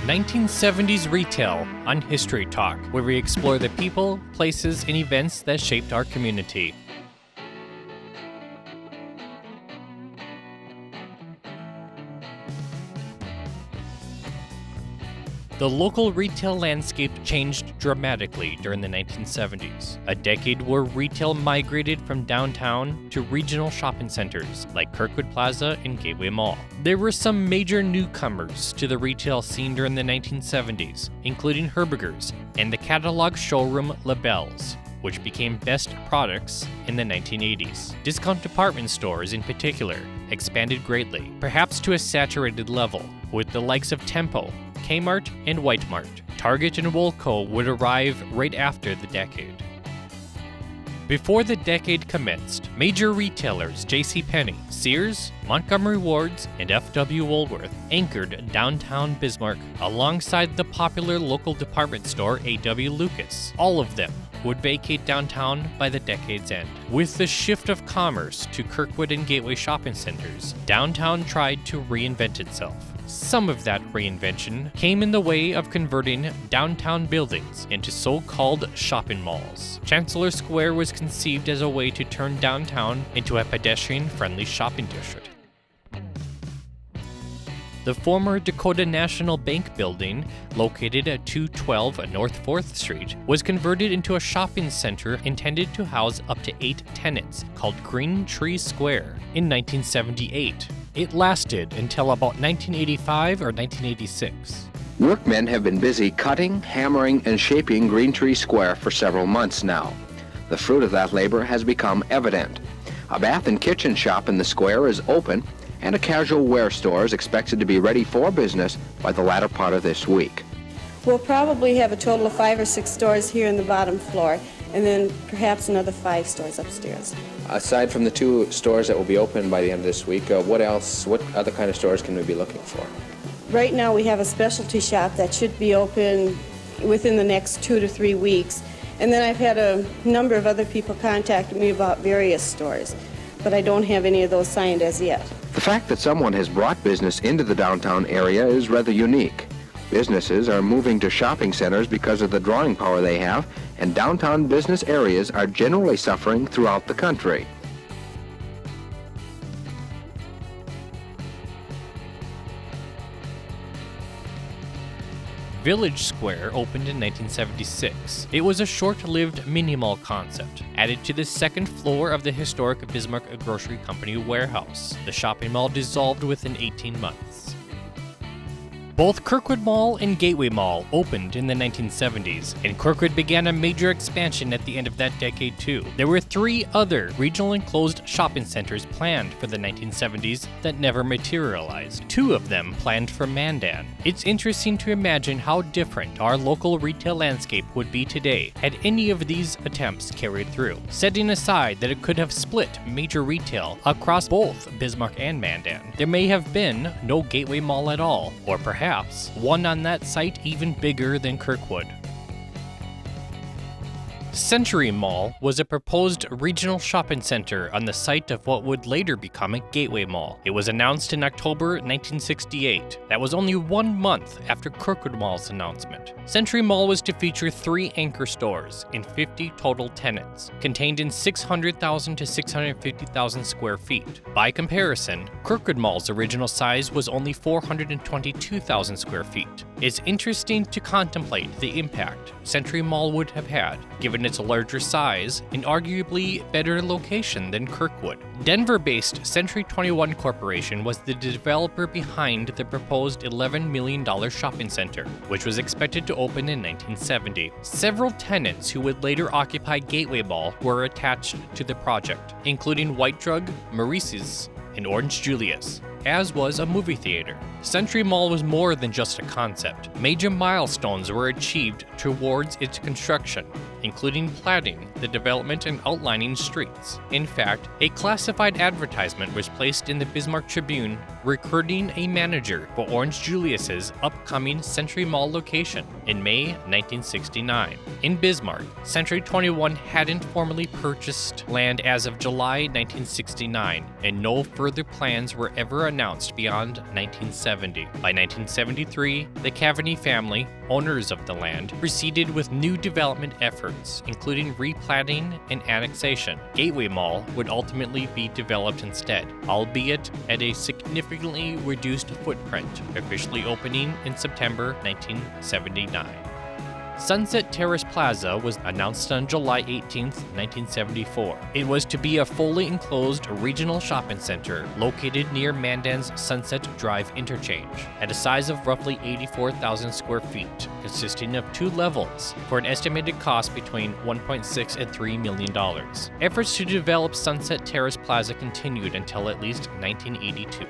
1970s Retail on History Talk, where we explore the people, places, and events that shaped our community. The local retail landscape changed dramatically during the 1970s, a decade where retail migrated from downtown to regional shopping centers like Kirkwood Plaza and Gateway Mall. There were some major newcomers to the retail scene during the 1970s, including Herberger's and the catalog showroom Labelle's, which became Best Products in the 1980s. Discount department stores, in particular, expanded greatly, perhaps to a saturated level, with the likes of Tempo, Kmart, and White Mart. Target and Woolco would arrive right after the decade. Before the decade commenced, major retailers JCPenney, Sears, Montgomery Ward's, and F.W. Woolworth anchored downtown Bismarck alongside the popular local department store A.W. Lucas. All of them would vacate downtown by the decade's end. With the shift of commerce to Kirkwood and Gateway shopping centers, downtown tried to reinvent itself. Some of that reinvention came in the way of converting downtown buildings into so-called shopping malls. Chancellor Square was conceived as a way to turn downtown into a pedestrian-friendly shopping district. The former Dakota National Bank building, located at 212 North 4th Street, was converted into a shopping center intended to house up to 8 tenants, called Green Tree Square, in 1978. It lasted until about 1985 or 1986. Workmen have been busy cutting, hammering, and shaping Green Tree Square for several months now. The fruit of that labor has become evident. A bath and kitchen shop in the square is open, and a casual wear store is expected to be ready for business by the latter part of this week. We'll probably have a total of 5 or 6 stores here in the bottom floor, and then perhaps another 5 stores upstairs. Aside from the 2 stores that will be open by the end of this week, what other kind of stores can we be looking for? Right now we have a specialty shop that should be open within the next 2 to 3 weeks. And then I've had a number of other people contact me about various stores, but I don't have any of those signed as yet. The fact that someone has brought business into the downtown area is rather unique. Businesses are moving to shopping centers because of the drawing power they have, and downtown business areas are generally suffering throughout the country. Village Square opened in 1976. It was a short-lived mini-mall concept, added to the second floor of the historic Bismarck Grocery Company warehouse. The shopping mall dissolved within 18 months. Both Kirkwood Mall and Gateway Mall opened in the 1970s, and Kirkwood began a major expansion at the end of that decade too. There were 3 other regional enclosed shopping centers planned for the 1970s that never materialized. 2 of them planned for Mandan. It's interesting to imagine how different our local retail landscape would be today had any of these attempts carried through, setting aside that it could have split major retail across both Bismarck and Mandan. There may have been no Gateway Mall at all, or perhaps one on that site even bigger than Kirkwood. Century Mall was a proposed regional shopping center on the site of what would later become a Gateway Mall. It was announced in October 1968. That was only 1 month after Kirkwood Mall's announcement. Century Mall was to feature 3 anchor stores and 50 total tenants, contained in 600,000 to 650,000 square feet. By comparison, Kirkwood Mall's original size was only 422,000 square feet. It's interesting to contemplate the impact Century Mall would have had, given its larger size and arguably better location than Kirkwood. Denver-based Century 21 Corporation was the developer behind the proposed $11 million shopping center, which was expected to open in 1970. Several tenants who would later occupy Gateway Mall were attached to the project, including White Drug, Maurice's, and Orange Julius, as was a movie theater. Century Mall was more than just a concept. Major milestones were achieved towards its construction, including platting the development and outlining streets. In fact, a classified advertisement was placed in the Bismarck Tribune recruiting a manager for Orange Julius's upcoming Century Mall location in May 1969. In Bismarck, Century 21 hadn't formally purchased land as of July 1969, and no further plans were ever announced beyond 1970. By 1973, the Cavani family, owners of the land, proceeded with new development efforts, including replatting and annexation. Gateway Mall would ultimately be developed instead, albeit at a significantly reduced footprint, officially opening in September 1979. Sunset Terrace Plaza was announced on July 18, 1974. It was to be a fully enclosed regional shopping center located near Mandan's Sunset Drive interchange, at a size of roughly 84,000 square feet, consisting of 2 levels, for an estimated cost between $1.6 and $3 million. Efforts to develop Sunset Terrace Plaza continued until at least 1982.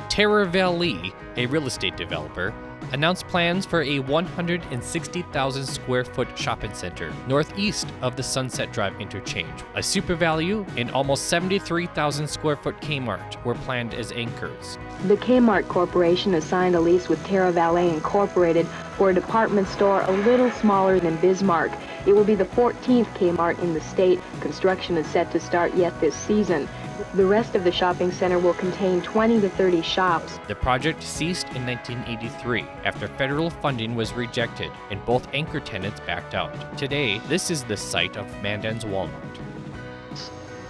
Terra Valley, a real estate developer, announced plans for a 160,000 square foot shopping center northeast of the Sunset Drive interchange. A SuperValu and almost 73,000 square foot Kmart were planned as anchors. The Kmart Corporation has signed a lease with Terra Valley Incorporated for a department store a little smaller than Bismarck. It will be the 14th Kmart in the state. Construction is set to start yet this season. The rest of the shopping center will contain 20 to 30 shops. The project ceased in 1983 after federal funding was rejected and both anchor tenants backed out. Today, this is the site of Mandan's Walmart.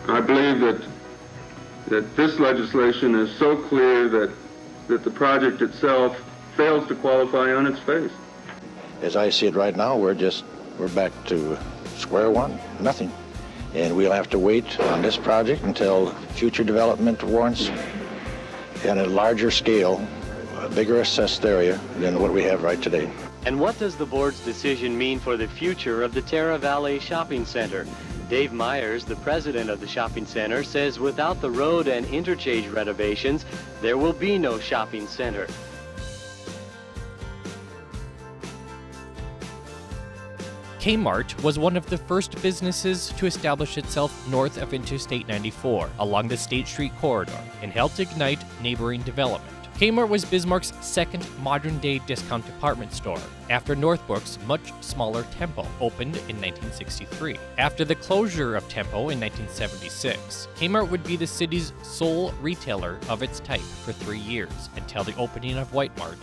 I believe that this legislation is so clear that the project itself fails to qualify on its face. As I see it right now, we're back to square one, nothing. And we'll have to wait on this project until future development warrants in a larger scale, a bigger assessed area than what we have right today. And what does the board's decision mean for the future of the Terra Valley Shopping Center? Dave Myers, the president of the shopping center, says without the road and interchange renovations, there will be no shopping center. Kmart was one of the first businesses to establish itself north of Interstate 94 along the State Street corridor and helped ignite neighboring development. Kmart was Bismarck's second modern-day discount department store, after Northbrook's much smaller Tempo opened in 1963. After the closure of Tempo in 1976, Kmart would be the city's sole retailer of its type for 3 years, until the opening of White Mart.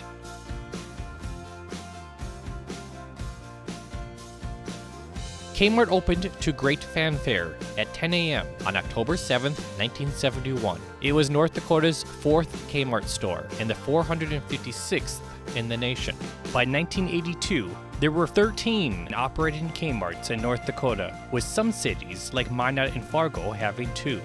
Kmart opened to great fanfare at 10 a.m. on October 7, 1971. It was North Dakota's 4th Kmart store and the 456th in the nation. By 1982, there were 13 operating Kmarts in North Dakota, with some cities like Minot and Fargo having 2.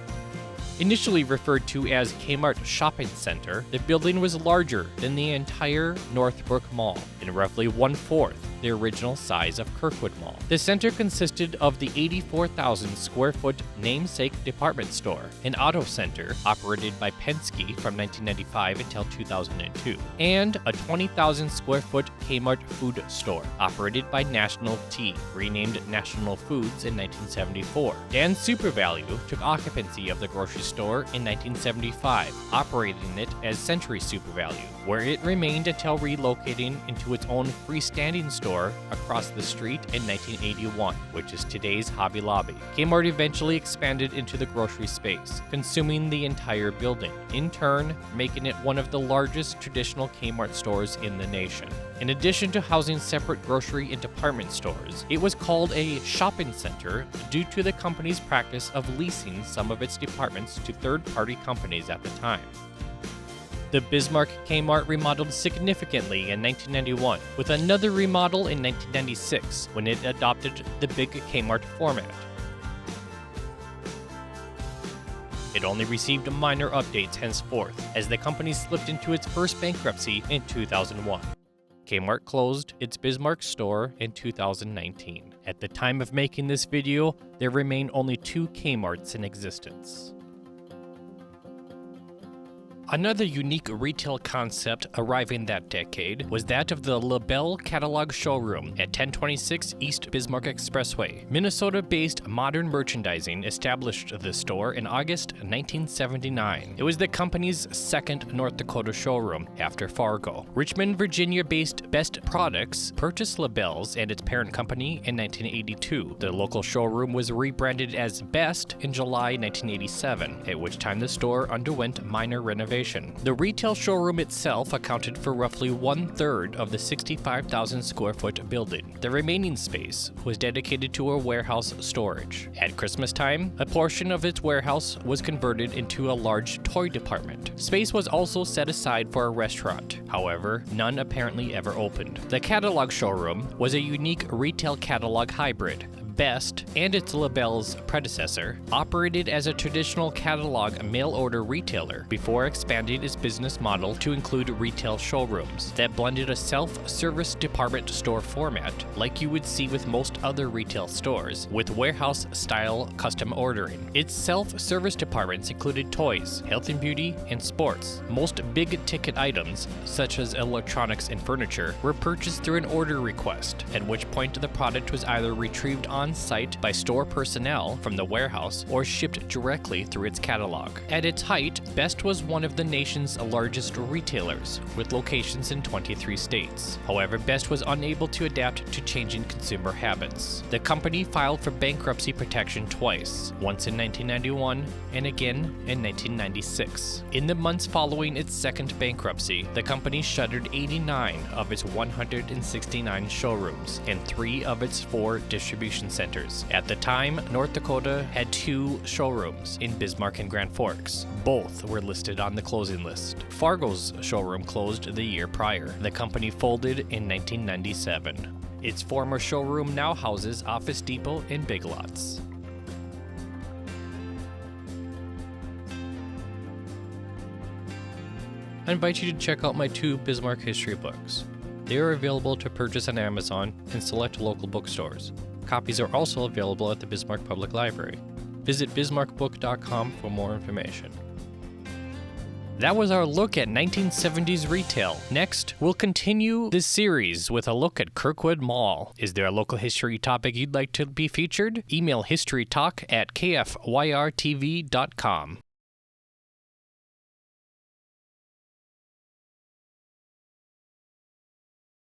Initially referred to as Kmart Shopping Center, the building was larger than the entire Northbrook Mall, and roughly 1/4 the original size of Kirkwood Mall. The center consisted of the 84,000 square foot namesake department store, an auto center operated by Penske from 1995 until 2002, and a 20,000 square foot Kmart food store operated by National Tea, renamed National Foods in 1974. Dan's SuperValu took occupancy of the grocery store in 1975, operating it as Century SuperValu, where it remained until relocating into its own freestanding store across the street in 1981, which is today's Hobby Lobby. Kmart eventually expanded into the grocery space, consuming the entire building, in turn making it one of the largest traditional Kmart stores in the nation. In addition to housing separate grocery and department stores, it was called a shopping center due to the company's practice of leasing some of its departments to third-party companies at the time. The Bismarck Kmart remodeled significantly in 1991, with another remodel in 1996 when it adopted the Big Kmart format. It only received minor updates henceforth, as the company slipped into its first bankruptcy in 2001. Kmart closed its Bismarck store in 2019. At the time of making this video, there remain only 2 Kmarts in existence. Another unique retail concept arriving that decade was that of the LaBelle Catalog Showroom at 1026 East Bismarck Expressway. Minnesota-based Modern Merchandising established the store in August 1979. It was the company's second North Dakota showroom after Fargo. Richmond, Virginia-based Best Products purchased LaBelle's and its parent company in 1982. The local showroom was rebranded as Best in July 1987, at which time the store underwent minor renovation. The retail showroom itself accounted for roughly 1/3 of the 65,000 square foot building. The remaining space was dedicated to a warehouse storage. At Christmas time, a portion of its warehouse was converted into a large toy department. Space was also set aside for a restaurant. However, none apparently ever opened. The catalog showroom was a unique retail catalog hybrid. Best, and its LaBelle's predecessor, operated as a traditional catalog mail-order retailer before expanding its business model to include retail showrooms that blended a self-service department store format, like you would see with most other retail stores, with warehouse-style custom ordering. Its self-service departments included toys, health and beauty, and sports. Most big-ticket items, such as electronics and furniture, were purchased through an order request, at which point the product was either retrieved on-site by store personnel from the warehouse or shipped directly through its catalog. At its height, Best was one of the nation's largest retailers, with locations in 23 states. However, Best was unable to adapt to changing consumer habits. The company filed for bankruptcy protection twice, once in 1991 and again in 1996. In the months following its second bankruptcy, the company shuttered 89 of its 169 showrooms and 3 of its 4 distribution centers. At the time, North Dakota had 2 showrooms in Bismarck and Grand Forks. Both were listed on the closing list. Fargo's showroom closed the year prior. The company folded in 1997. Its former showroom now houses Office Depot and Big Lots. I invite you to check out my 2 Bismarck history books. They are available to purchase on Amazon and select local bookstores. Copies are also available at the Bismarck Public Library. Visit bismarckbook.com for more information. That was our look at 1970s retail. Next, we'll continue this series with a look at Kirkwood Mall. Is there a local history topic you'd like to be featured? Email historytalk@kfyrtv.com.